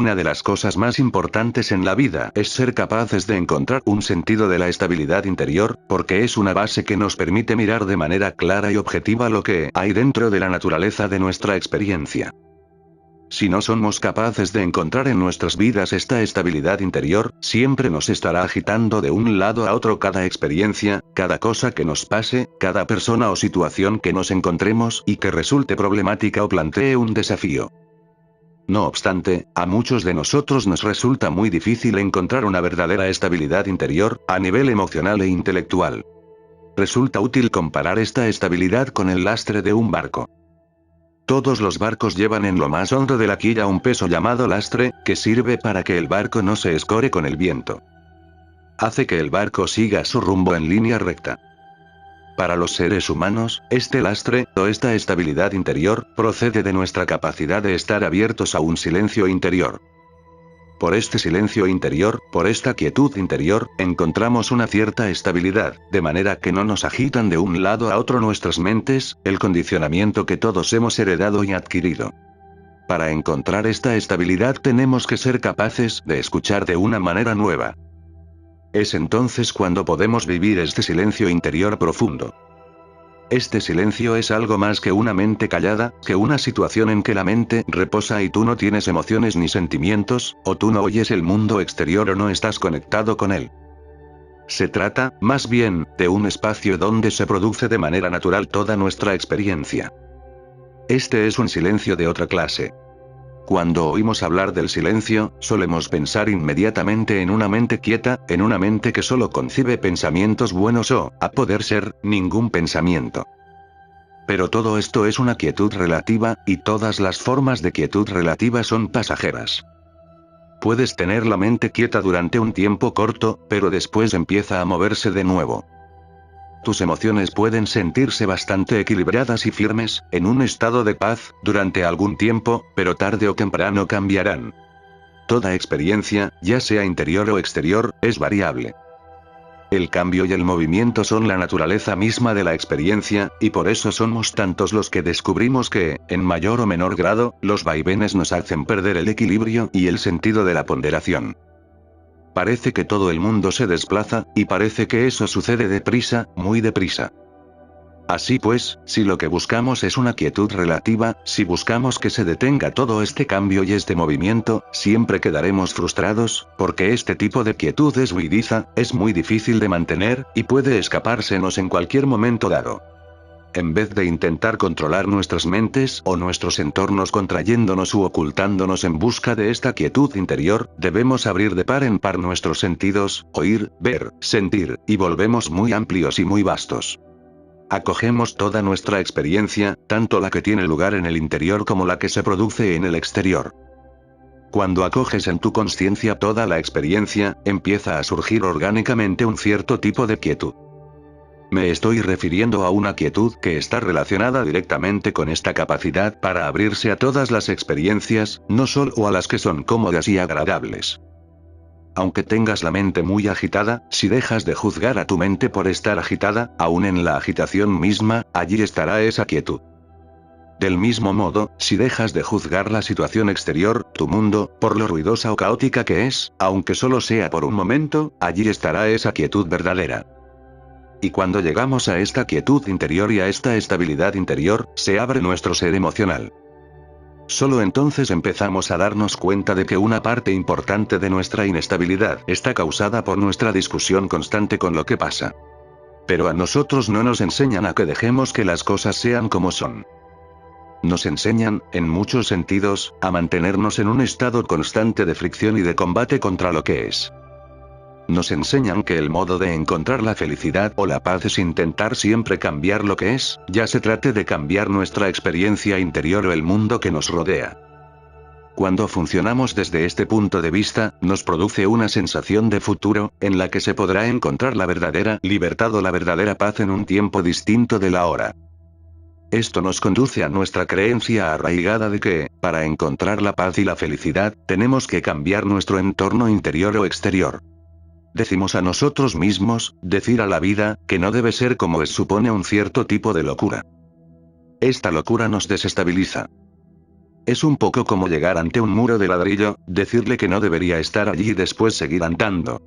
una de las cosas más importantes en la vida es ser capaces de encontrar un sentido de la estabilidad interior, porque es una base que nos permite mirar de manera clara y objetiva lo que hay dentro de la naturaleza de nuestra experiencia. Si no somos capaces de encontrar en nuestras vidas esta estabilidad interior, siempre nos estará agitando de un lado a otro cada experiencia, cada cosa que nos pase, cada persona o situación que nos encontremos y que resulte problemática o plantee un desafío. No obstante, a muchos de nosotros nos resulta muy difícil encontrar una verdadera estabilidad interior, a nivel emocional e intelectual. Resulta útil comparar esta estabilidad con el lastre de un barco. Todos los barcos llevan en lo más hondo de la quilla un peso llamado lastre, que sirve para que el barco no se escore con el viento. Hace que el barco siga su rumbo en línea recta. Para los seres humanos, este lastre, o esta estabilidad interior, procede de nuestra capacidad de estar abiertos a un silencio interior. Por este silencio interior, por esta quietud interior, encontramos una cierta estabilidad, de manera que no nos agitan de un lado a otro nuestras mentes, el condicionamiento que todos hemos heredado y adquirido. Para encontrar esta estabilidad tenemos que ser capaces de escuchar de una manera nueva. Es entonces cuando podemos vivir este silencio interior profundo. Este silencio es algo más que una mente callada, que una situación en que la mente reposa y tú no tienes emociones ni sentimientos, o tú no oyes el mundo exterior o no estás conectado con él. Se trata, más bien, de un espacio donde se produce de manera natural toda nuestra experiencia. Este es un silencio de otra clase. Cuando oímos hablar del silencio, solemos pensar inmediatamente en una mente quieta, en una mente que solo concibe pensamientos buenos o, a poder ser, ningún pensamiento. Pero todo esto es una quietud relativa, y todas las formas de quietud relativa son pasajeras. Puedes tener la mente quieta durante un tiempo corto, pero después empieza a moverse de nuevo. Tus emociones pueden sentirse bastante equilibradas y firmes, en un estado de paz, durante algún tiempo, pero tarde o temprano cambiarán. Toda experiencia, ya sea interior o exterior, es variable. El cambio y el movimiento son la naturaleza misma de la experiencia, y por eso somos tantos los que descubrimos que, en mayor o menor grado, los vaivenes nos hacen perder el equilibrio y el sentido de la ponderación. Parece que todo el mundo se desplaza, y parece que eso sucede deprisa, muy deprisa. Así pues, si lo que buscamos es una quietud relativa, si buscamos que se detenga todo este cambio y este movimiento, siempre quedaremos frustrados, porque este tipo de quietud es huidiza, es muy difícil de mantener, y puede escapársenos en cualquier momento dado. En vez de intentar controlar nuestras mentes o nuestros entornos contrayéndonos u ocultándonos en busca de esta quietud interior, debemos abrir de par en par nuestros sentidos, oír, ver, sentir, y volvemos muy amplios y muy vastos. Acogemos toda nuestra experiencia, tanto la que tiene lugar en el interior como la que se produce en el exterior. Cuando acoges en tu conciencia toda la experiencia, empieza a surgir orgánicamente un cierto tipo de quietud. Me estoy refiriendo a una quietud que está relacionada directamente con esta capacidad para abrirse a todas las experiencias, no solo a las que son cómodas y agradables. Aunque tengas la mente muy agitada, si dejas de juzgar a tu mente por estar agitada, aún en la agitación misma, allí estará esa quietud. Del mismo modo, si dejas de juzgar la situación exterior, tu mundo, por lo ruidosa o caótica que es, aunque solo sea por un momento, allí estará esa quietud verdadera. Y cuando llegamos a esta quietud interior y a esta estabilidad interior, se abre nuestro ser emocional. Solo entonces empezamos a darnos cuenta de que una parte importante de nuestra inestabilidad está causada por nuestra discusión constante con lo que pasa. Pero a nosotros no nos enseñan a que dejemos que las cosas sean como son. Nos enseñan, en muchos sentidos, a mantenernos en un estado constante de fricción y de combate contra lo que es. Nos enseñan que el modo de encontrar la felicidad o la paz es intentar siempre cambiar lo que es, ya se trate de cambiar nuestra experiencia interior o el mundo que nos rodea. Cuando funcionamos desde este punto de vista, nos produce una sensación de futuro, en la que se podrá encontrar la verdadera libertad o la verdadera paz en un tiempo distinto del ahora. Esto nos conduce a nuestra creencia arraigada de que, para encontrar la paz y la felicidad, tenemos que cambiar nuestro entorno interior o exterior. Decimos a nosotros mismos, decir a la vida, que no debe ser como es supone un cierto tipo de locura. Esta locura nos desestabiliza. Es un poco como llegar ante un muro de ladrillo, decirle que no debería estar allí y después seguir andando.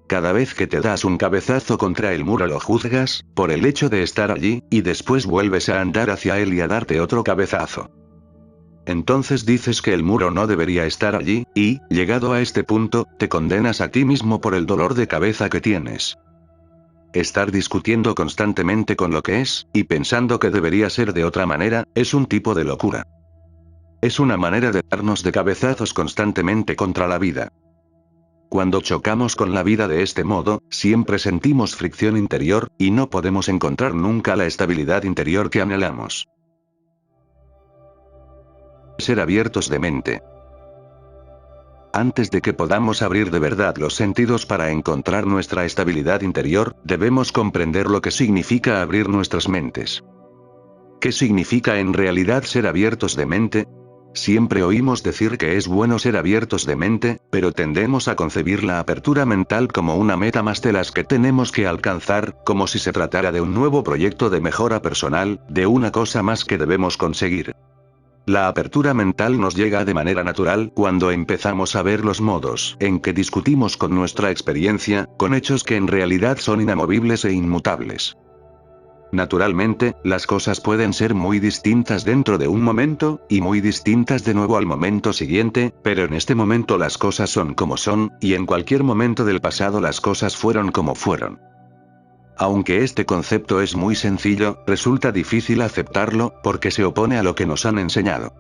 Cada vez que te das un cabezazo contra el muro lo juzgas, por el hecho de estar allí, y después vuelves a andar hacia él y a darte otro cabezazo. Entonces dices que el muro no debería estar allí, y, llegado a este punto, te condenas a ti mismo por el dolor de cabeza que tienes. Estar discutiendo constantemente con lo que es, y pensando que debería ser de otra manera, es un tipo de locura. Es una manera de darnos de cabezazos constantemente contra la vida. Cuando chocamos con la vida de este modo, siempre sentimos fricción interior, y no podemos encontrar nunca la estabilidad interior que anhelamos. Ser abiertos de mente. Antes de que podamos abrir de verdad los sentidos para encontrar nuestra estabilidad interior, debemos comprender lo que significa abrir nuestras mentes. ¿Qué significa en realidad ser abiertos de mente? Siempre oímos decir que es bueno ser abiertos de mente, pero tendemos a concebir la apertura mental como una meta más de las que tenemos que alcanzar, como si se tratara de un nuevo proyecto de mejora personal, de una cosa más que debemos conseguir. La apertura mental nos llega de manera natural cuando empezamos a ver los modos en que discutimos con nuestra experiencia, con hechos que en realidad son inamovibles e inmutables. Naturalmente, las cosas pueden ser muy distintas dentro de un momento, y muy distintas de nuevo al momento siguiente, pero en este momento las cosas son como son, y en cualquier momento del pasado las cosas fueron como fueron. Aunque este concepto es muy sencillo, resulta difícil aceptarlo, porque se opone a lo que nos han enseñado.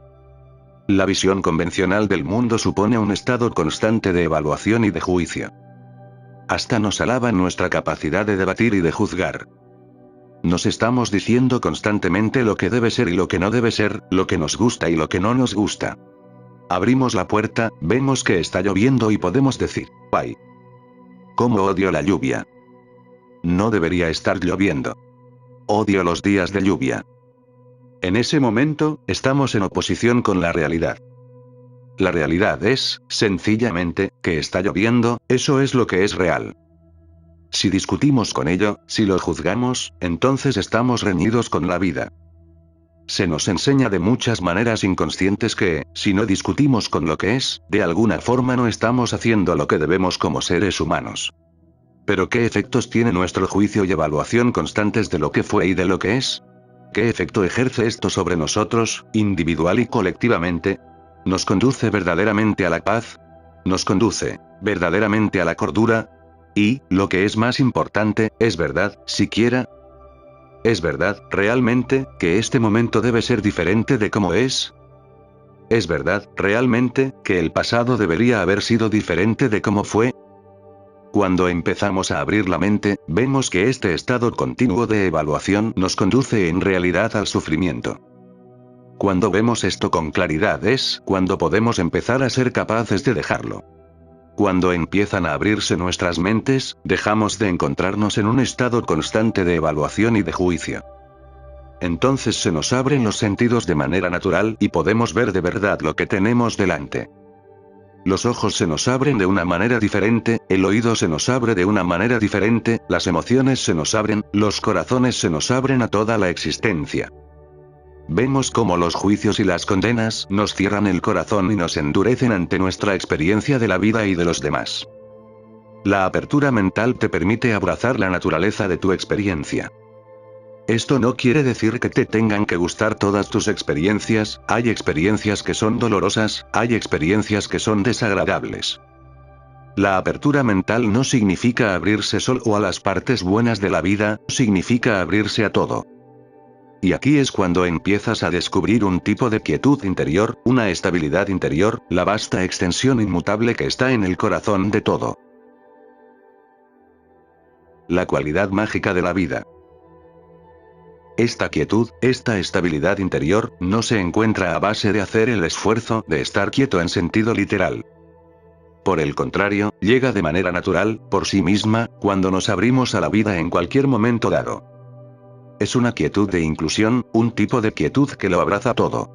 La visión convencional del mundo supone un estado constante de evaluación y de juicio. Hasta nos alaban nuestra capacidad de debatir y de juzgar. Nos estamos diciendo constantemente lo que debe ser y lo que no debe ser, lo que nos gusta y lo que no nos gusta. Abrimos la puerta, vemos que está lloviendo y podemos decir, ¡ay! ¡Cómo odio la lluvia! No debería estar lloviendo. Odio los días de lluvia. En ese momento, estamos en oposición con la realidad. La realidad es, sencillamente, que está lloviendo, eso es lo que es real. Si discutimos con ello, si lo juzgamos, entonces estamos reñidos con la vida. Se nos enseña de muchas maneras inconscientes que, si no discutimos con lo que es, de alguna forma no estamos haciendo lo que debemos como seres humanos. Pero ¿qué efectos tiene nuestro juicio y evaluación constantes de lo que fue y de lo que es? ¿Qué efecto ejerce esto sobre nosotros, individual y colectivamente? ¿Nos conduce verdaderamente a la paz? ¿Nos conduce verdaderamente a la cordura? Y, lo que es más importante, ¿es verdad, siquiera? ¿Es verdad, realmente, que este momento debe ser diferente de cómo es? ¿Es verdad, realmente, que el pasado debería haber sido diferente de cómo fue? Cuando empezamos a abrir la mente, vemos que este estado continuo de evaluación nos conduce en realidad al sufrimiento. Cuando vemos esto con claridad es cuando podemos empezar a ser capaces de dejarlo. Cuando empiezan a abrirse nuestras mentes, dejamos de encontrarnos en un estado constante de evaluación y de juicio. Entonces se nos abren los sentidos de manera natural y podemos ver de verdad lo que tenemos delante. Los ojos se nos abren de una manera diferente, el oído se nos abre de una manera diferente, las emociones se nos abren, los corazones se nos abren a toda la existencia. Vemos cómo los juicios y las condenas nos cierran el corazón y nos endurecen ante nuestra experiencia de la vida y de los demás. La apertura mental te permite abrazar la naturaleza de tu experiencia. Esto no quiere decir que te tengan que gustar todas tus experiencias, hay experiencias que son dolorosas, hay experiencias que son desagradables. La apertura mental no significa abrirse solo a las partes buenas de la vida, significa abrirse a todo. Y aquí es cuando empiezas a descubrir un tipo de quietud interior, una estabilidad interior, la vasta extensión inmutable que está en el corazón de todo. La cualidad mágica de la vida. Esta quietud, esta estabilidad interior, no se encuentra a base de hacer el esfuerzo de estar quieto en sentido literal. Por el contrario, llega de manera natural, por sí misma, cuando nos abrimos a la vida en cualquier momento dado. Es una quietud de inclusión, un tipo de quietud que lo abraza todo.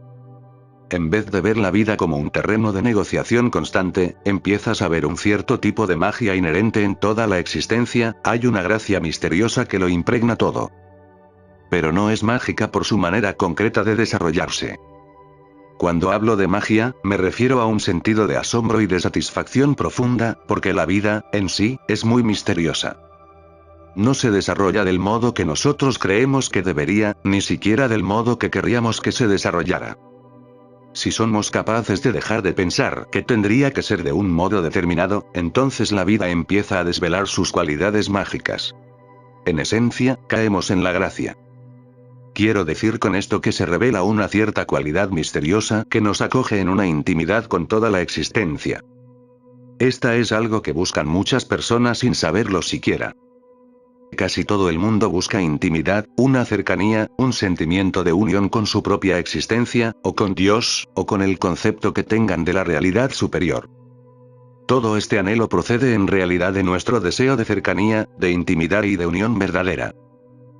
En vez de ver la vida como un terreno de negociación constante, empiezas a ver un cierto tipo de magia inherente en toda la existencia, hay una gracia misteriosa que lo impregna todo. Pero no es mágica por su manera concreta de desarrollarse. Cuando hablo de magia, me refiero a un sentido de asombro y de satisfacción profunda, porque la vida, en sí, es muy misteriosa. No se desarrolla del modo que nosotros creemos que debería, ni siquiera del modo que querríamos que se desarrollara. Si somos capaces de dejar de pensar que tendría que ser de un modo determinado, entonces la vida empieza a desvelar sus cualidades mágicas. En esencia, caemos en la gracia. Quiero decir con esto que se revela una cierta cualidad misteriosa que nos acoge en una intimidad con toda la existencia. Esta es algo que buscan muchas personas sin saberlo siquiera. Casi todo el mundo busca intimidad, una cercanía, un sentimiento de unión con su propia existencia, o con Dios, o con el concepto que tengan de la realidad superior. Todo este anhelo procede en realidad de nuestro deseo de cercanía, de intimidad y de unión verdadera.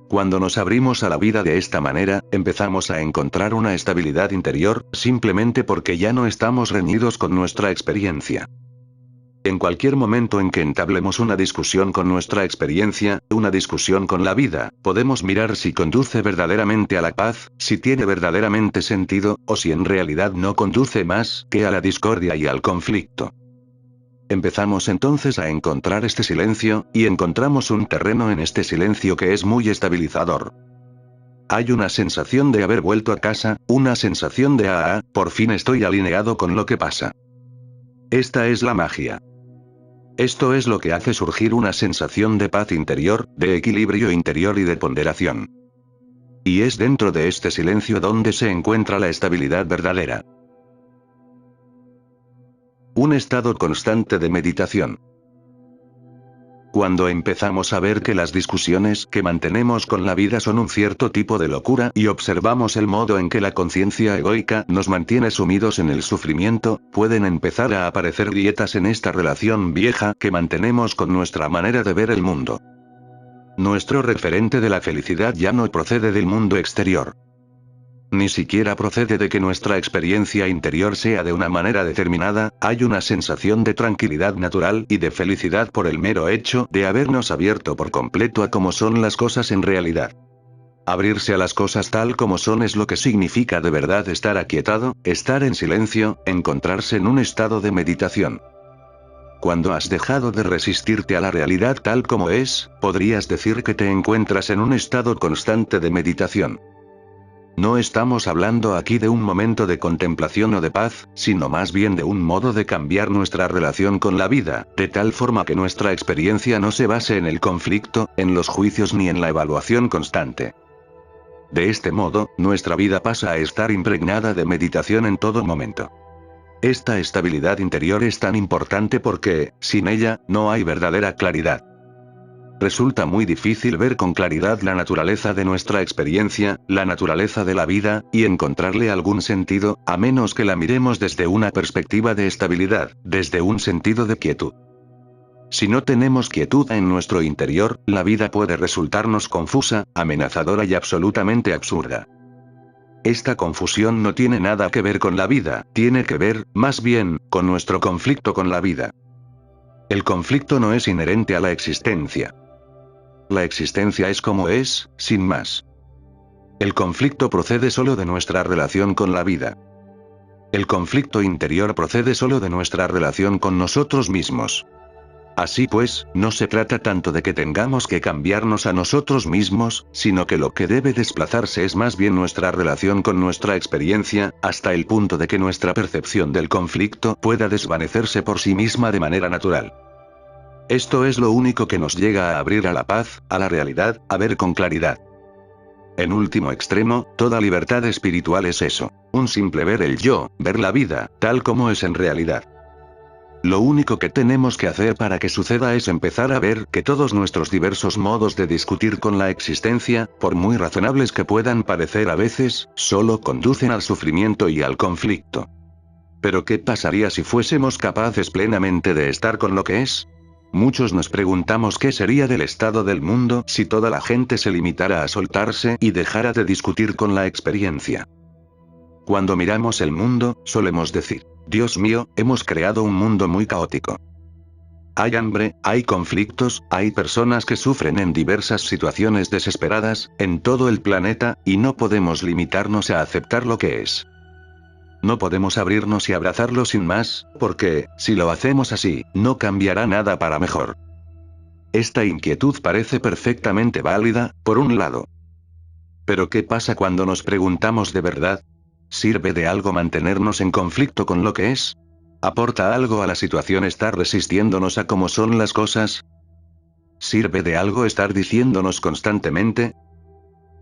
Cuando nos abrimos a la vida de esta manera, empezamos a encontrar una estabilidad interior, simplemente porque ya no estamos reñidos con nuestra experiencia. En cualquier momento en que entablemos una discusión con nuestra experiencia, una discusión con la vida, podemos mirar si conduce verdaderamente a la paz, si tiene verdaderamente sentido, o si en realidad no conduce más que a la discordia y al conflicto. Empezamos entonces a encontrar este silencio, y encontramos un terreno en este silencio que es muy estabilizador. Hay una sensación de haber vuelto a casa, una sensación de por fin estoy alineado con lo que pasa. Esta es la magia. Esto es lo que hace surgir una sensación de paz interior, de equilibrio interior y de ponderación. Y es dentro de este silencio donde se encuentra la estabilidad verdadera. Un estado constante de meditación. Cuando empezamos a ver que las discusiones que mantenemos con la vida son un cierto tipo de locura y observamos el modo en que la conciencia egoica nos mantiene sumidos en el sufrimiento, pueden empezar a aparecer grietas en esta relación vieja que mantenemos con nuestra manera de ver el mundo. Nuestro referente de la felicidad ya no procede del mundo exterior. Ni siquiera procede de que nuestra experiencia interior sea de una manera determinada, hay una sensación de tranquilidad natural y de felicidad por el mero hecho de habernos abierto por completo a cómo son las cosas en realidad. Abrirse a las cosas tal como son es lo que significa de verdad estar aquietado, estar en silencio, encontrarse en un estado de meditación. Cuando has dejado de resistirte a la realidad tal como es, podrías decir que te encuentras en un estado constante de meditación. No estamos hablando aquí de un momento de contemplación o de paz, sino más bien de un modo de cambiar nuestra relación con la vida, de tal forma que nuestra experiencia no se base en el conflicto, en los juicios ni en la evaluación constante. De este modo, nuestra vida pasa a estar impregnada de meditación en todo momento. Esta estabilidad interior es tan importante porque, sin ella, no hay verdadera claridad. Resulta muy difícil ver con claridad la naturaleza de nuestra experiencia, la naturaleza de la vida, y encontrarle algún sentido, a menos que la miremos desde una perspectiva de estabilidad, desde un sentido de quietud. Si no tenemos quietud en nuestro interior, la vida puede resultarnos confusa, amenazadora y absolutamente absurda. Esta confusión no tiene nada que ver con la vida, tiene que ver, más bien, con nuestro conflicto con la vida. El conflicto no es inherente a la existencia. La existencia es como es, sin más. El conflicto procede solo de nuestra relación con la vida. El conflicto interior procede solo de nuestra relación con nosotros mismos. Así pues, no se trata tanto de que tengamos que cambiarnos a nosotros mismos, sino que lo que debe desplazarse es más bien nuestra relación con nuestra experiencia, hasta el punto de que nuestra percepción del conflicto pueda desvanecerse por sí misma de manera natural. Esto es lo único que nos llega a abrir a la paz, a la realidad, a ver con claridad. En último extremo, toda libertad espiritual es eso. Un simple ver el yo, ver la vida, tal como es en realidad. Lo único que tenemos que hacer para que suceda es empezar a ver que todos nuestros diversos modos de discutir con la existencia, por muy razonables que puedan parecer a veces, solo conducen al sufrimiento y al conflicto. Pero ¿qué pasaría si fuésemos capaces plenamente de estar con lo que es? Muchos nos preguntamos qué sería del estado del mundo si toda la gente se limitara a soltarse y dejara de discutir con la experiencia. Cuando miramos el mundo, solemos decir, Dios mío, hemos creado un mundo muy caótico. Hay hambre, hay conflictos, hay personas que sufren en diversas situaciones desesperadas, en todo el planeta, y no podemos limitarnos a aceptar lo que es. No podemos abrirnos y abrazarlo sin más, porque, si lo hacemos así, no cambiará nada para mejor. Esta inquietud parece perfectamente válida, por un lado. Pero ¿qué pasa cuando nos preguntamos de verdad? ¿Sirve de algo mantenernos en conflicto con lo que es? ¿Aporta algo a la situación estar resistiéndonos a cómo son las cosas? ¿Sirve de algo estar diciéndonos constantemente?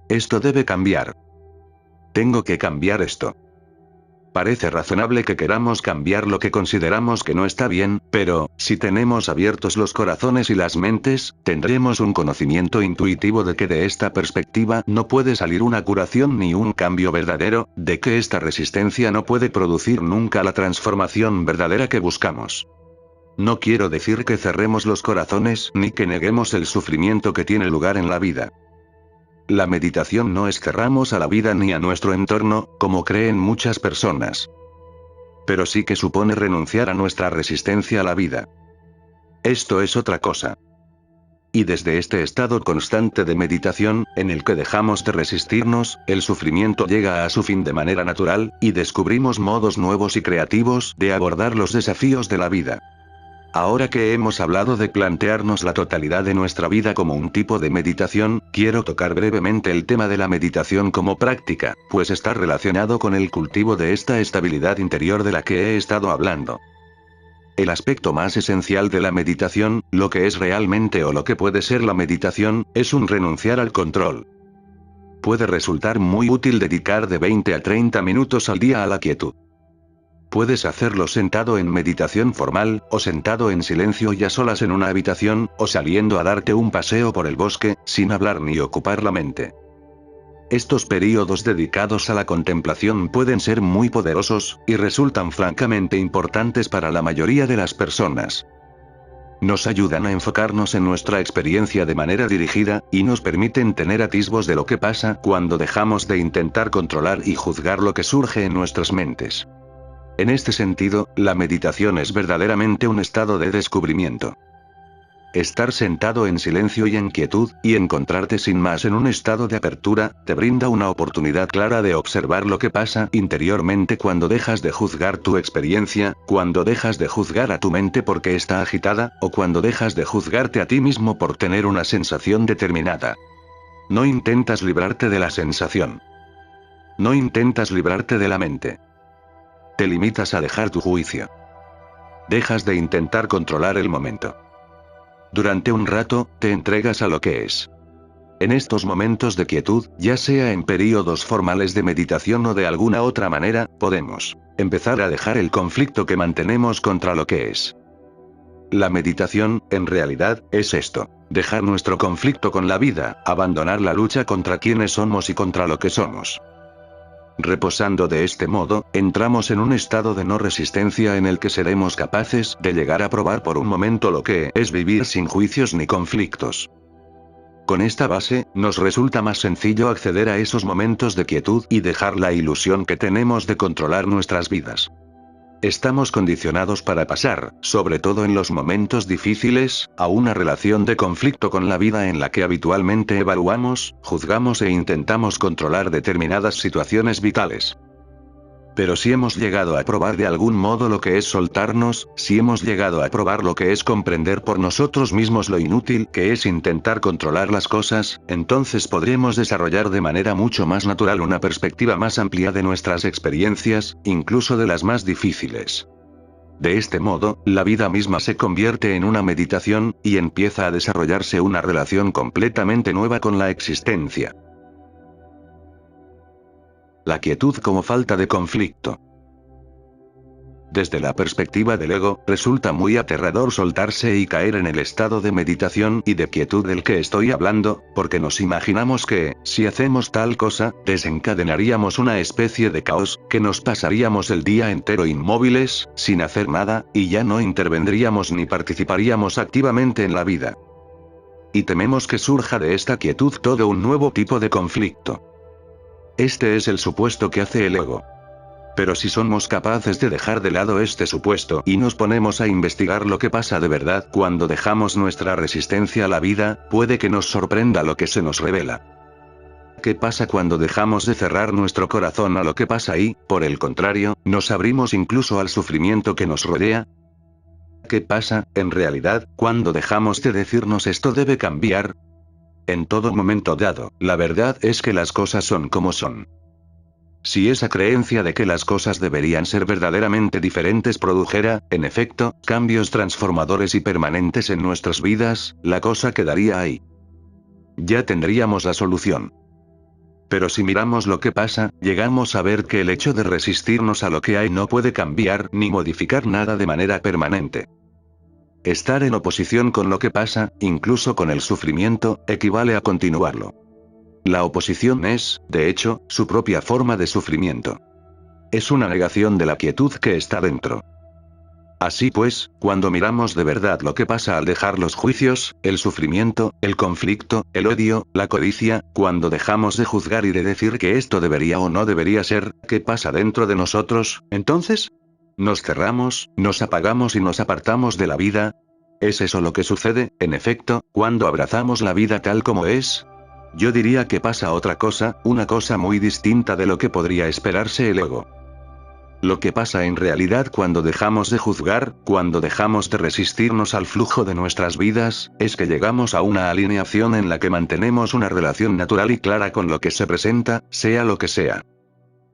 Esto debe cambiar. Tengo que cambiar esto. Parece razonable que queramos cambiar lo que consideramos que no está bien, pero, si tenemos abiertos los corazones y las mentes, tendremos un conocimiento intuitivo de que de esta perspectiva no puede salir una curación ni un cambio verdadero, de que esta resistencia no puede producir nunca la transformación verdadera que buscamos. No quiero decir que cerremos los corazones ni que neguemos el sufrimiento que tiene lugar en la vida. La meditación no es cerrarnos a la vida ni a nuestro entorno, como creen muchas personas. Pero sí que supone renunciar a nuestra resistencia a la vida. Esto es otra cosa. Y desde este estado constante de meditación, en el que dejamos de resistirnos, el sufrimiento llega a su fin de manera natural, y descubrimos modos nuevos y creativos de abordar los desafíos de la vida. Ahora que hemos hablado de plantearnos la totalidad de nuestra vida como un tipo de meditación, quiero tocar brevemente el tema de la meditación como práctica, pues está relacionado con el cultivo de esta estabilidad interior de la que he estado hablando. El aspecto más esencial de la meditación, lo que es realmente o lo que puede ser la meditación, es un renunciar al control. Puede resultar muy útil dedicar de 20 a 30 minutos al día a la quietud. Puedes hacerlo sentado en meditación formal, o sentado en silencio y a solas en una habitación, o saliendo a darte un paseo por el bosque, sin hablar ni ocupar la mente. Estos períodos dedicados a la contemplación pueden ser muy poderosos, y resultan francamente importantes para la mayoría de las personas. Nos ayudan a enfocarnos en nuestra experiencia de manera dirigida, y nos permiten tener atisbos de lo que pasa cuando dejamos de intentar controlar y juzgar lo que surge en nuestras mentes. En este sentido, la meditación es verdaderamente un estado de descubrimiento. Estar sentado en silencio y en quietud, y encontrarte sin más en un estado de apertura, te brinda una oportunidad clara de observar lo que pasa interiormente cuando dejas de juzgar tu experiencia, cuando dejas de juzgar a tu mente porque está agitada, o cuando dejas de juzgarte a ti mismo por tener una sensación determinada. No intentas librarte de la sensación. No intentas librarte de la mente. Te limitas a dejar tu juicio. Dejas de intentar controlar el momento. Durante un rato, te entregas a lo que es. En estos momentos de quietud, ya sea en períodos formales de meditación o de alguna otra manera, podemos empezar a dejar el conflicto que mantenemos contra lo que es. La meditación, en realidad, es esto: dejar nuestro conflicto con la vida, abandonar la lucha contra quienes somos y contra lo que somos. Reposando de este modo, entramos en un estado de no resistencia en el que seremos capaces de llegar a probar por un momento lo que es vivir sin juicios ni conflictos. Con esta base, nos resulta más sencillo acceder a esos momentos de quietud y dejar la ilusión que tenemos de controlar nuestras vidas. Estamos condicionados para pasar, sobre todo en los momentos difíciles, a una relación de conflicto con la vida en la que habitualmente evaluamos, juzgamos e intentamos controlar determinadas situaciones vitales. Pero si hemos llegado a probar de algún modo lo que es soltarnos, si hemos llegado a probar lo que es comprender por nosotros mismos lo inútil que es intentar controlar las cosas, entonces podremos desarrollar de manera mucho más natural una perspectiva más amplia de nuestras experiencias, incluso de las más difíciles. De este modo, la vida misma se convierte en una meditación, y empieza a desarrollarse una relación completamente nueva con la existencia. La quietud como falta de conflicto. Desde la perspectiva del ego, resulta muy aterrador soltarse y caer en el estado de meditación y de quietud del que estoy hablando, porque nos imaginamos que, si hacemos tal cosa, desencadenaríamos una especie de caos, que nos pasaríamos el día entero inmóviles, sin hacer nada, y ya no intervendríamos ni participaríamos activamente en la vida. Y tememos que surja de esta quietud todo un nuevo tipo de conflicto. Este es el supuesto que hace el ego. Pero si somos capaces de dejar de lado este supuesto y nos ponemos a investigar lo que pasa de verdad cuando dejamos nuestra resistencia a la vida, puede que nos sorprenda lo que se nos revela. ¿Qué pasa cuando dejamos de cerrar nuestro corazón a lo que pasa y, por el contrario, nos abrimos incluso al sufrimiento que nos rodea? ¿Qué pasa, en realidad, cuando dejamos de decirnos esto debe cambiar? En todo momento dado, la verdad es que las cosas son como son. Si esa creencia de que las cosas deberían ser verdaderamente diferentes produjera, en efecto, cambios transformadores y permanentes en nuestras vidas, la cosa quedaría ahí. Ya tendríamos la solución. Pero si miramos lo que pasa, llegamos a ver que el hecho de resistirnos a lo que hay no puede cambiar ni modificar nada de manera permanente. Estar en oposición con lo que pasa, incluso con el sufrimiento, equivale a continuarlo. La oposición es, de hecho, su propia forma de sufrimiento. Es una negación de la quietud que está dentro. Así pues, cuando miramos de verdad lo que pasa al dejar los juicios, el sufrimiento, el conflicto, el odio, la codicia, cuando dejamos de juzgar y de decir que esto debería o no debería ser, ¿qué pasa dentro de nosotros, entonces? ¿Nos cerramos, nos apagamos y nos apartamos de la vida? ¿Es eso lo que sucede, en efecto, cuando abrazamos la vida tal como es? Yo diría que pasa otra cosa, una cosa muy distinta de lo que podría esperarse el ego. Lo que pasa en realidad cuando dejamos de juzgar, cuando dejamos de resistirnos al flujo de nuestras vidas, es que llegamos a una alineación en la que mantenemos una relación natural y clara con lo que se presenta, sea lo que sea.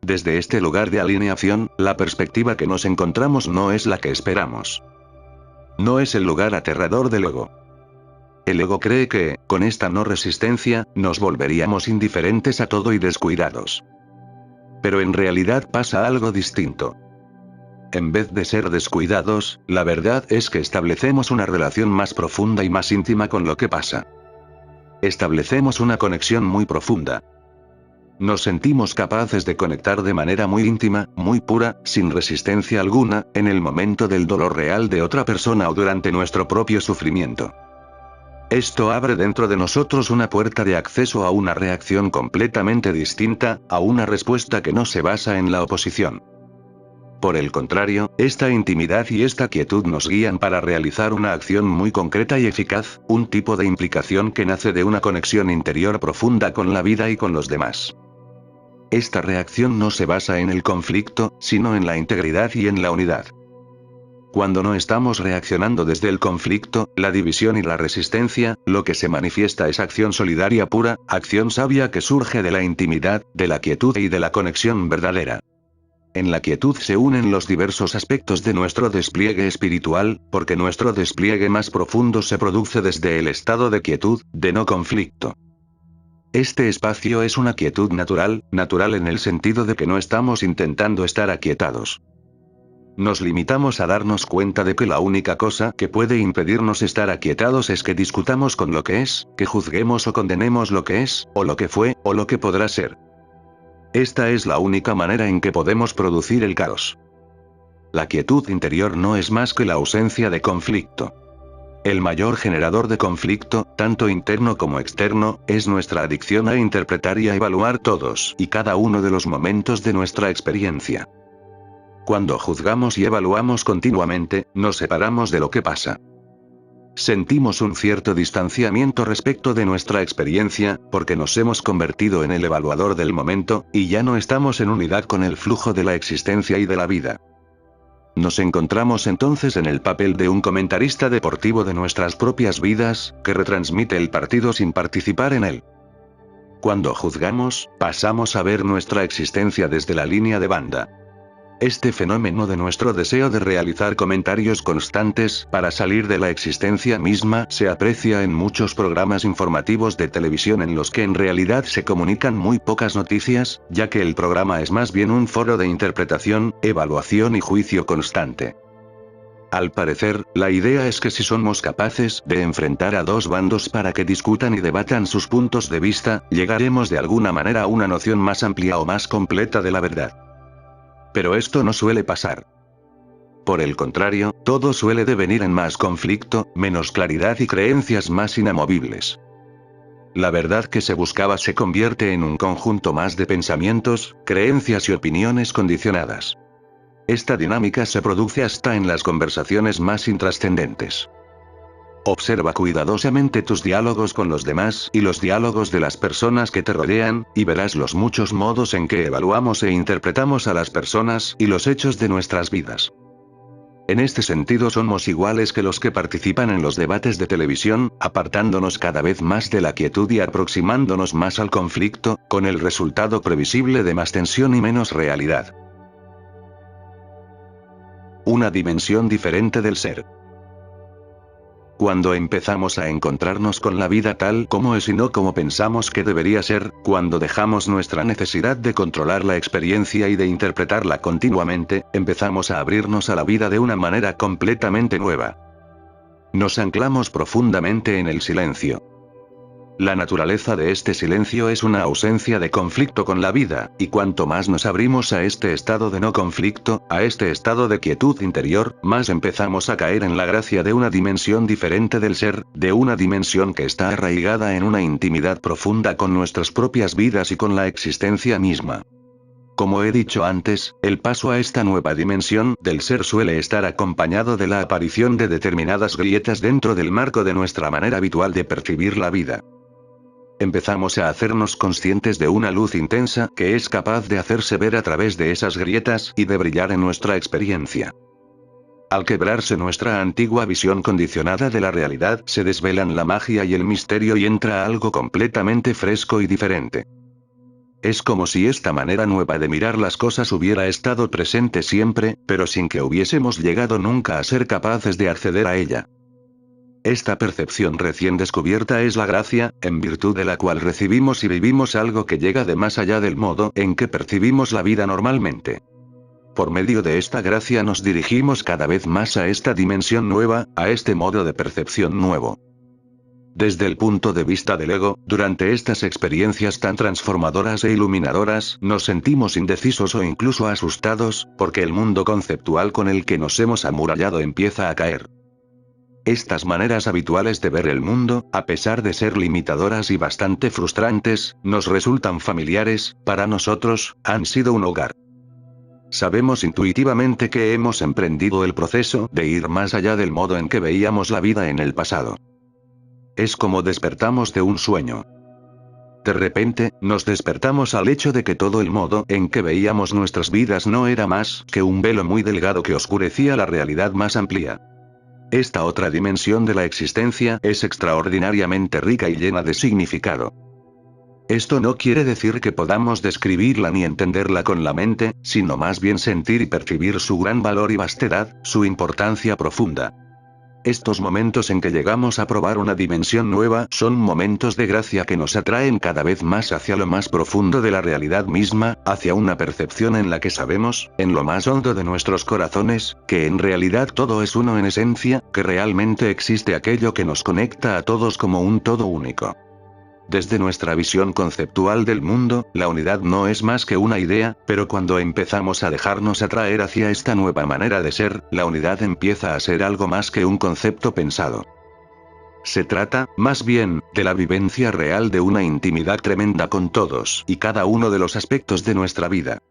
Desde este lugar de alineación, la perspectiva que nos encontramos no es la que esperamos. No es el lugar aterrador del ego. El ego cree que, con esta no resistencia, nos volveríamos indiferentes a todo y descuidados. Pero en realidad pasa algo distinto. En vez de ser descuidados, la verdad es que establecemos una relación más profunda y más íntima con lo que pasa. Establecemos una conexión muy profunda. Nos sentimos capaces de conectar de manera muy íntima, muy pura, sin resistencia alguna, en el momento del dolor real de otra persona o durante nuestro propio sufrimiento. Esto abre dentro de nosotros una puerta de acceso a una reacción completamente distinta, a una respuesta que no se basa en la oposición. Por el contrario, esta intimidad y esta quietud nos guían para realizar una acción muy concreta y eficaz, un tipo de implicación que nace de una conexión interior profunda con la vida y con los demás. Esta reacción no se basa en el conflicto, sino en la integridad y en la unidad. Cuando no estamos reaccionando desde el conflicto, la división y la resistencia, lo que se manifiesta es acción solidaria pura, acción sabia que surge de la intimidad, de la quietud y de la conexión verdadera. En la quietud se unen los diversos aspectos de nuestro despliegue espiritual, porque nuestro despliegue más profundo se produce desde el estado de quietud, de no conflicto. Este espacio es una quietud natural, natural en el sentido de que no estamos intentando estar aquietados. Nos limitamos a darnos cuenta de que la única cosa que puede impedirnos estar aquietados es que discutamos con lo que es, que juzguemos o condenemos lo que es, o lo que fue, o lo que podrá ser. Esta es la única manera en que podemos producir el caos. La quietud interior no es más que la ausencia de conflicto. El mayor generador de conflicto, tanto interno como externo, es nuestra adicción a interpretar y a evaluar todos y cada uno de los momentos de nuestra experiencia. Cuando juzgamos y evaluamos continuamente, nos separamos de lo que pasa. Sentimos un cierto distanciamiento respecto de nuestra experiencia, porque nos hemos convertido en el evaluador del momento, y ya no estamos en unidad con el flujo de la existencia y de la vida. Nos encontramos entonces en el papel de un comentarista deportivo de nuestras propias vidas, que retransmite el partido sin participar en él. Cuando juzgamos, pasamos a ver nuestra existencia desde la línea de banda. Este fenómeno de nuestro deseo de realizar comentarios constantes, para salir de la existencia misma, se aprecia en muchos programas informativos de televisión en los que en realidad se comunican muy pocas noticias, ya que el programa es más bien un foro de interpretación, evaluación y juicio constante. Al parecer, la idea es que si somos capaces de enfrentar a dos bandos para que discutan y debatan sus puntos de vista, llegaremos de alguna manera a una noción más amplia o más completa de la verdad. Pero esto no suele pasar. Por el contrario, todo suele devenir en más conflicto, menos claridad y creencias más inamovibles. La verdad que se buscaba se convierte en un conjunto más de pensamientos, creencias y opiniones condicionadas. Esta dinámica se produce hasta en las conversaciones más intrascendentes. Observa cuidadosamente tus diálogos con los demás y los diálogos de las personas que te rodean, y verás los muchos modos en que evaluamos e interpretamos a las personas y los hechos de nuestras vidas. En este sentido somos iguales que los que participan en los debates de televisión, apartándonos cada vez más de la quietud y aproximándonos más al conflicto, con el resultado previsible de más tensión y menos realidad. Una dimensión diferente del ser. Cuando empezamos a encontrarnos con la vida tal como es y no como pensamos que debería ser, cuando dejamos nuestra necesidad de controlar la experiencia y de interpretarla continuamente, empezamos a abrirnos a la vida de una manera completamente nueva. Nos anclamos profundamente en el silencio. La naturaleza de este silencio es una ausencia de conflicto con la vida, y cuanto más nos abrimos a este estado de no conflicto, a este estado de quietud interior, más empezamos a caer en la gracia de una dimensión diferente del ser, de una dimensión que está arraigada en una intimidad profunda con nuestras propias vidas y con la existencia misma. Como he dicho antes, el paso a esta nueva dimensión del ser suele estar acompañado de la aparición de determinadas grietas dentro del marco de nuestra manera habitual de percibir la vida. Empezamos a hacernos conscientes de una luz intensa que es capaz de hacerse ver a través de esas grietas y de brillar en nuestra experiencia. Al quebrarse nuestra antigua visión condicionada de la realidad, se desvelan la magia y el misterio y entra algo completamente fresco y diferente. Es como si esta manera nueva de mirar las cosas hubiera estado presente siempre, pero sin que hubiésemos llegado nunca a ser capaces de acceder a ella. Esta percepción recién descubierta es la gracia, en virtud de la cual recibimos y vivimos algo que llega de más allá del modo en que percibimos la vida normalmente. Por medio de esta gracia nos dirigimos cada vez más a esta dimensión nueva, a este modo de percepción nuevo. Desde el punto de vista del ego, durante estas experiencias tan transformadoras e iluminadoras, nos sentimos indecisos o incluso asustados, porque el mundo conceptual con el que nos hemos amurallado empieza a caer. Estas maneras habituales de ver el mundo, a pesar de ser limitadoras y bastante frustrantes, nos resultan familiares, para nosotros, han sido un hogar. Sabemos intuitivamente que hemos emprendido el proceso de ir más allá del modo en que veíamos la vida en el pasado. Es como despertamos de un sueño. De repente, nos despertamos al hecho de que todo el modo en que veíamos nuestras vidas no era más que un velo muy delgado que oscurecía la realidad más amplia. Esta otra dimensión de la existencia es extraordinariamente rica y llena de significado. Esto no quiere decir que podamos describirla ni entenderla con la mente, sino más bien sentir y percibir su gran valor y vastedad, su importancia profunda. Estos momentos en que llegamos a probar una dimensión nueva son momentos de gracia que nos atraen cada vez más hacia lo más profundo de la realidad misma, hacia una percepción en la que sabemos, en lo más hondo de nuestros corazones, que en realidad todo es uno en esencia, que realmente existe aquello que nos conecta a todos como un todo único. Desde nuestra visión conceptual del mundo, la unidad no es más que una idea, pero cuando empezamos a dejarnos atraer hacia esta nueva manera de ser, la unidad empieza a ser algo más que un concepto pensado. Se trata, más bien, de la vivencia real de una intimidad tremenda con todos y cada uno de los aspectos de nuestra vida.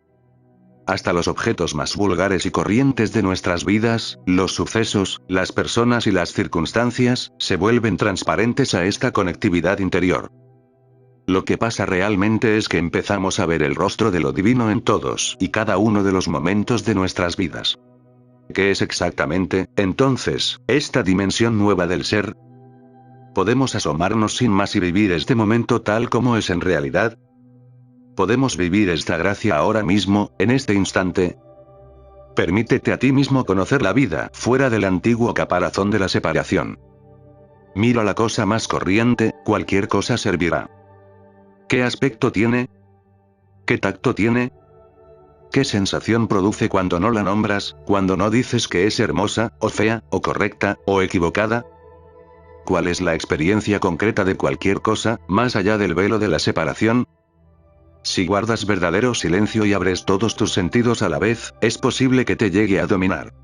Hasta los objetos más vulgares y corrientes de nuestras vidas, los sucesos, las personas y las circunstancias, se vuelven transparentes a esta conectividad interior. Lo que pasa realmente es que empezamos a ver el rostro de lo divino en todos y cada uno de los momentos de nuestras vidas. ¿Qué es exactamente, entonces, esta dimensión nueva del ser? ¿Podemos asomarnos sin más y vivir este momento tal como es en realidad? ¿Podemos vivir esta gracia ahora mismo, en este instante? Permítete a ti mismo conocer la vida fuera del antiguo caparazón de la separación. Mira la cosa más corriente, cualquier cosa servirá. ¿Qué aspecto tiene? ¿Qué tacto tiene? ¿Qué sensación produce cuando no la nombras, cuando no dices que es hermosa, o fea, o correcta, o equivocada? ¿Cuál es la experiencia concreta de cualquier cosa, más allá del velo de la separación? Si guardas verdadero silencio y abres todos tus sentidos a la vez, es posible que te llegue a dominar.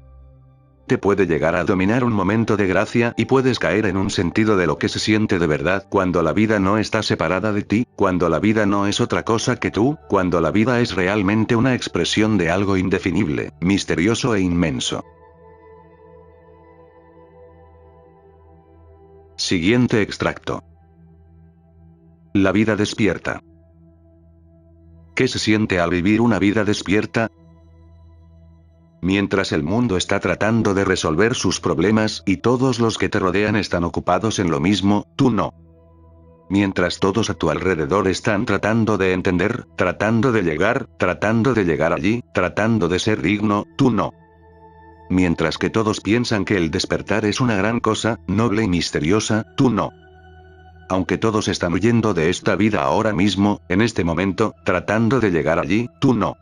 Te puede llegar a dominar un momento de gracia y puedes caer en un sentido de lo que se siente de verdad cuando la vida no está separada de ti, cuando la vida no es otra cosa que tú, cuando la vida es realmente una expresión de algo indefinible, misterioso e inmenso. Siguiente extracto. La vida despierta. ¿Qué se siente al vivir una vida despierta? Mientras el mundo está tratando de resolver sus problemas y todos los que te rodean están ocupados en lo mismo, tú no. Mientras todos a tu alrededor están tratando de entender, tratando de llegar allí, tratando de ser digno, tú no. Mientras que todos piensan que el despertar es una gran cosa, noble y misteriosa, tú no. Aunque todos están huyendo de esta vida ahora mismo, en este momento, tratando de llegar allí, tú no.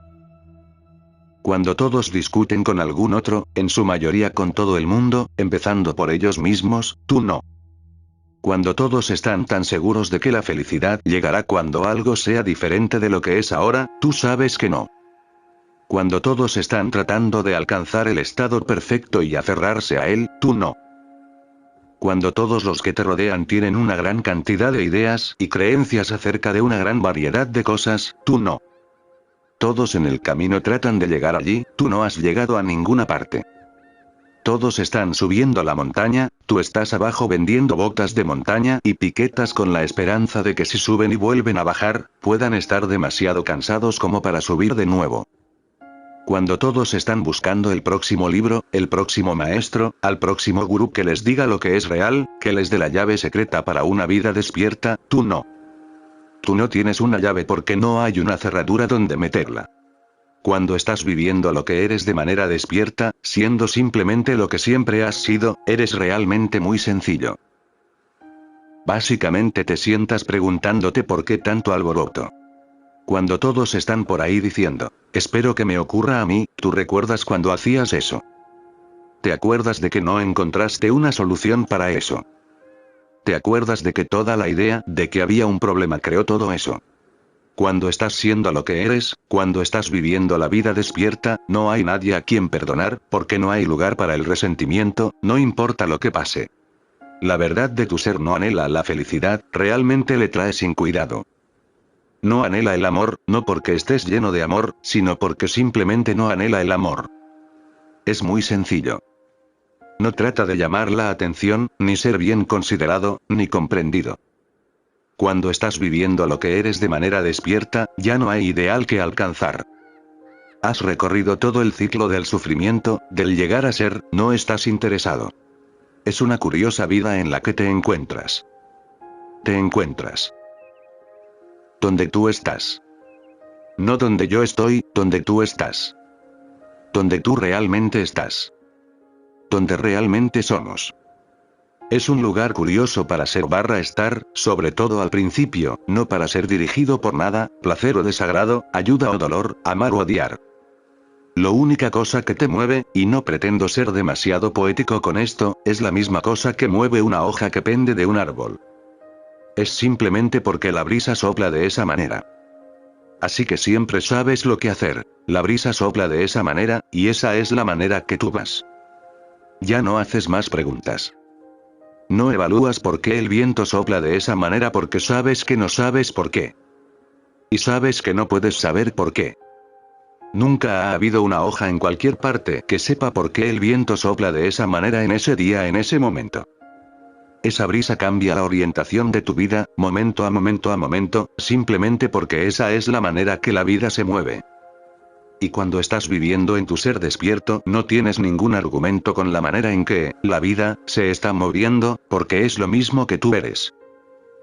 Cuando todos discuten con algún otro, en su mayoría con todo el mundo, empezando por ellos mismos, tú no. Cuando todos están tan seguros de que la felicidad llegará cuando algo sea diferente de lo que es ahora, tú sabes que no. Cuando todos están tratando de alcanzar el estado perfecto y aferrarse a él, tú no. Cuando todos los que te rodean tienen una gran cantidad de ideas y creencias acerca de una gran variedad de cosas, tú no. Todos en el camino tratan de llegar allí, tú no has llegado a ninguna parte. Todos están subiendo la montaña, tú estás abajo vendiendo botas de montaña y piquetas con la esperanza de que si suben y vuelven a bajar, puedan estar demasiado cansados como para subir de nuevo. Cuando todos están buscando el próximo libro, el próximo maestro, al próximo gurú que les diga lo que es real, que les dé la llave secreta para una vida despierta, tú no. Tú no tienes una llave porque no hay una cerradura donde meterla. Cuando estás viviendo lo que eres de manera despierta, siendo simplemente lo que siempre has sido, eres realmente muy sencillo. Básicamente te sientas preguntándote por qué tanto alboroto. Cuando todos están por ahí diciendo, espero que me ocurra a mí, tú recuerdas cuando hacías eso. Te acuerdas de que no encontraste una solución para eso. Te acuerdas de que toda la idea de que había un problema creó todo eso. Cuando estás siendo lo que eres, cuando estás viviendo la vida despierta, no hay nadie a quien perdonar, porque no hay lugar para el resentimiento, no importa lo que pase. La verdad de tu ser no anhela la felicidad, realmente le trae sin cuidado. No anhela el amor, no porque estés lleno de amor, sino porque simplemente no anhela el amor. Es muy sencillo. No trata de llamar la atención, ni ser bien considerado, ni comprendido. Cuando estás viviendo lo que eres de manera despierta, ya no hay ideal que alcanzar. Has recorrido todo el ciclo del sufrimiento, del llegar a ser, no estás interesado. Es una curiosa vida en la que te encuentras. Te encuentras donde tú estás. No donde yo estoy, donde tú estás. Donde tú realmente estás. Donde realmente somos. Es un lugar curioso para ser / estar, sobre todo al principio, no para ser dirigido por nada, placer o desagrado, ayuda o dolor, amar o odiar. La única cosa que te mueve, y no pretendo ser demasiado poético con esto, es la misma cosa que mueve una hoja que pende de un árbol. Es simplemente porque la brisa sopla de esa manera. Así que siempre sabes lo que hacer. La brisa sopla de esa manera, y esa es la manera que tú vas. Ya no haces más preguntas. No evalúas por qué el viento sopla de esa manera porque sabes que no sabes por qué. Y sabes que no puedes saber por qué. Nunca ha habido una hoja en cualquier parte que sepa por qué el viento sopla de esa manera en ese día, en ese momento. Esa brisa cambia la orientación de tu vida, momento a momento, simplemente porque esa es la manera que la vida se mueve. Y cuando estás viviendo en tu ser despierto, no tienes ningún argumento con la manera en que la vida se está moviendo, porque es lo mismo que tú eres.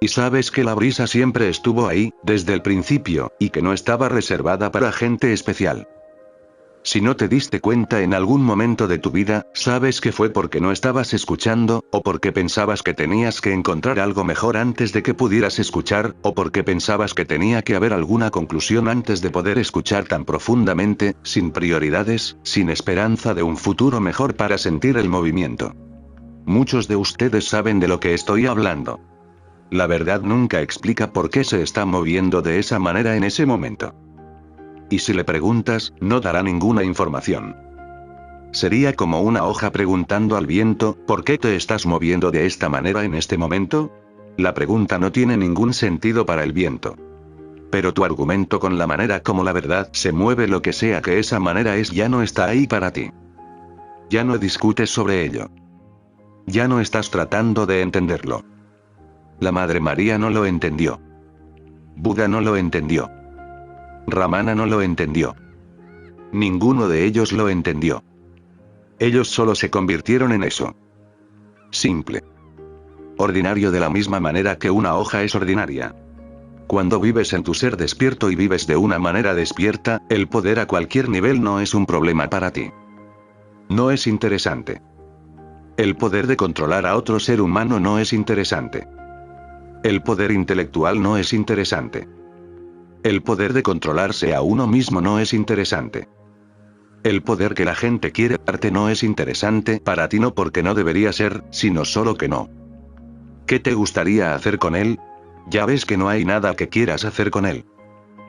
Y sabes que la brisa siempre estuvo ahí, desde el principio, y que no estaba reservada para gente especial. Si no te diste cuenta en algún momento de tu vida, sabes que fue porque no estabas escuchando, o porque pensabas que tenías que encontrar algo mejor antes de que pudieras escuchar, o porque pensabas que tenía que haber alguna conclusión antes de poder escuchar tan profundamente, sin prioridades, sin esperanza de un futuro mejor para sentir el movimiento. Muchos de ustedes saben de lo que estoy hablando. La verdad nunca explica por qué se está moviendo de esa manera en ese momento. Y si le preguntas, no dará ninguna información. Sería como una hoja preguntando al viento, ¿por qué te estás moviendo de esta manera en este momento? La pregunta no tiene ningún sentido para el viento. Pero tu argumento con la manera como la verdad se mueve, lo que sea que esa manera es, ya no está ahí para ti. Ya no discutes sobre ello. Ya no estás tratando de entenderlo. La Madre María no lo entendió. Buda no lo entendió. Ramana no lo entendió. Ninguno de ellos lo entendió. Ellos solo se convirtieron en eso. Simple. Ordinario de la misma manera que una hoja es ordinaria. Cuando vives en tu ser despierto y vives de una manera despierta, el poder a cualquier nivel no es un problema para ti. No es interesante. El poder de controlar a otro ser humano no es interesante. El poder intelectual no es interesante. El poder de controlarse a uno mismo no es interesante. El poder que la gente quiere darte no es interesante para ti, no porque no debería ser, sino solo que no. ¿Qué te gustaría hacer con él? Ya ves que no hay nada que quieras hacer con él.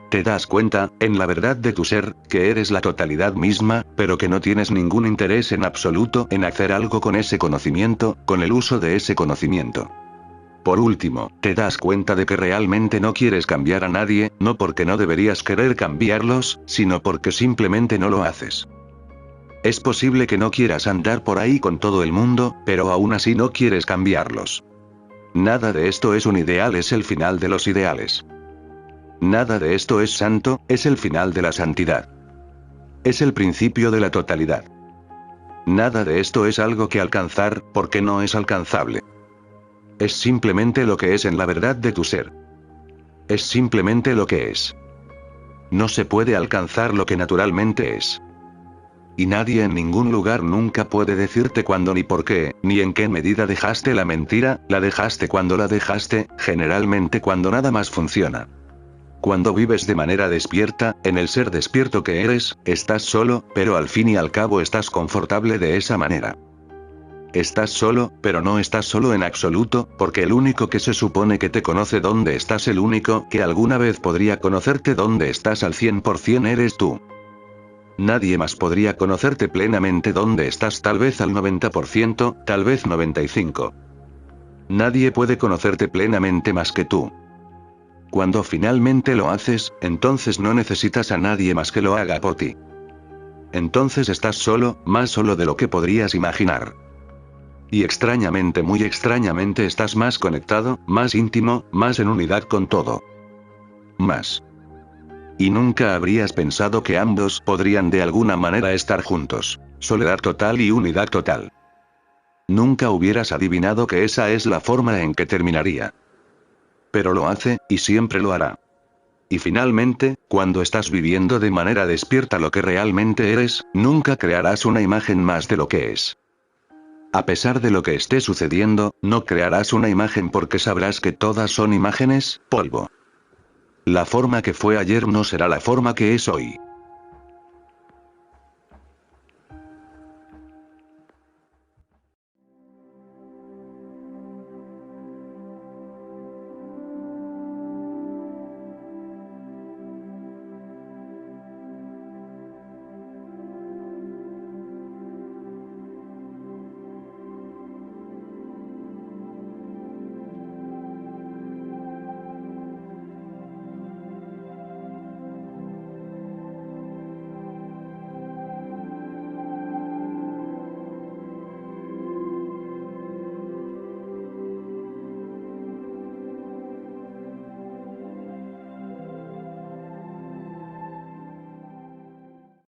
Te das cuenta, en la verdad de tu ser, que eres la totalidad misma, pero que no tienes ningún interés en absoluto en hacer algo con ese conocimiento, con el uso de ese conocimiento. Por último, te das cuenta de que realmente no quieres cambiar a nadie, no porque no deberías querer cambiarlos, sino porque simplemente no lo haces. Es posible que no quieras andar por ahí con todo el mundo, pero aún así no quieres cambiarlos. Nada de esto es un ideal, es el final de los ideales. Nada de esto es santo, es el final de la santidad. Es el principio de la totalidad. Nada de esto es algo que alcanzar, porque no es alcanzable. Es simplemente lo que es en la verdad de tu ser. Es simplemente lo que es. No se puede alcanzar lo que naturalmente es. Y nadie en ningún lugar nunca puede decirte cuándo ni por qué, ni en qué medida dejaste la mentira, la dejaste cuando la dejaste, generalmente cuando nada más funciona. Cuando vives de manera despierta, en el ser despierto que eres, estás solo, pero al fin y al cabo estás confortable de esa manera. Estás solo, pero no estás solo en absoluto, porque el único que se supone que te conoce dónde estás, el único que alguna vez podría conocerte dónde estás al 100% eres tú. Nadie más podría conocerte plenamente dónde estás, tal vez al 90%, tal vez 95%. Nadie puede conocerte plenamente más que tú. Cuando finalmente lo haces, entonces no necesitas a nadie más que lo haga por ti. Entonces estás solo, más solo de lo que podrías imaginar. Y extrañamente, muy extrañamente, estás más conectado, más íntimo, más en unidad con todo. Más. Y nunca habrías pensado que ambos podrían de alguna manera estar juntos. Soledad total y unidad total. Nunca hubieras adivinado que esa es la forma en que terminaría. Pero lo hace, y siempre lo hará. Y finalmente, cuando estás viviendo de manera despierta lo que realmente eres, nunca crearás una imagen más de lo que es. A pesar de lo que esté sucediendo, no crearás una imagen porque sabrás que todas son imágenes, polvo. La forma que fue ayer no será la forma que es hoy.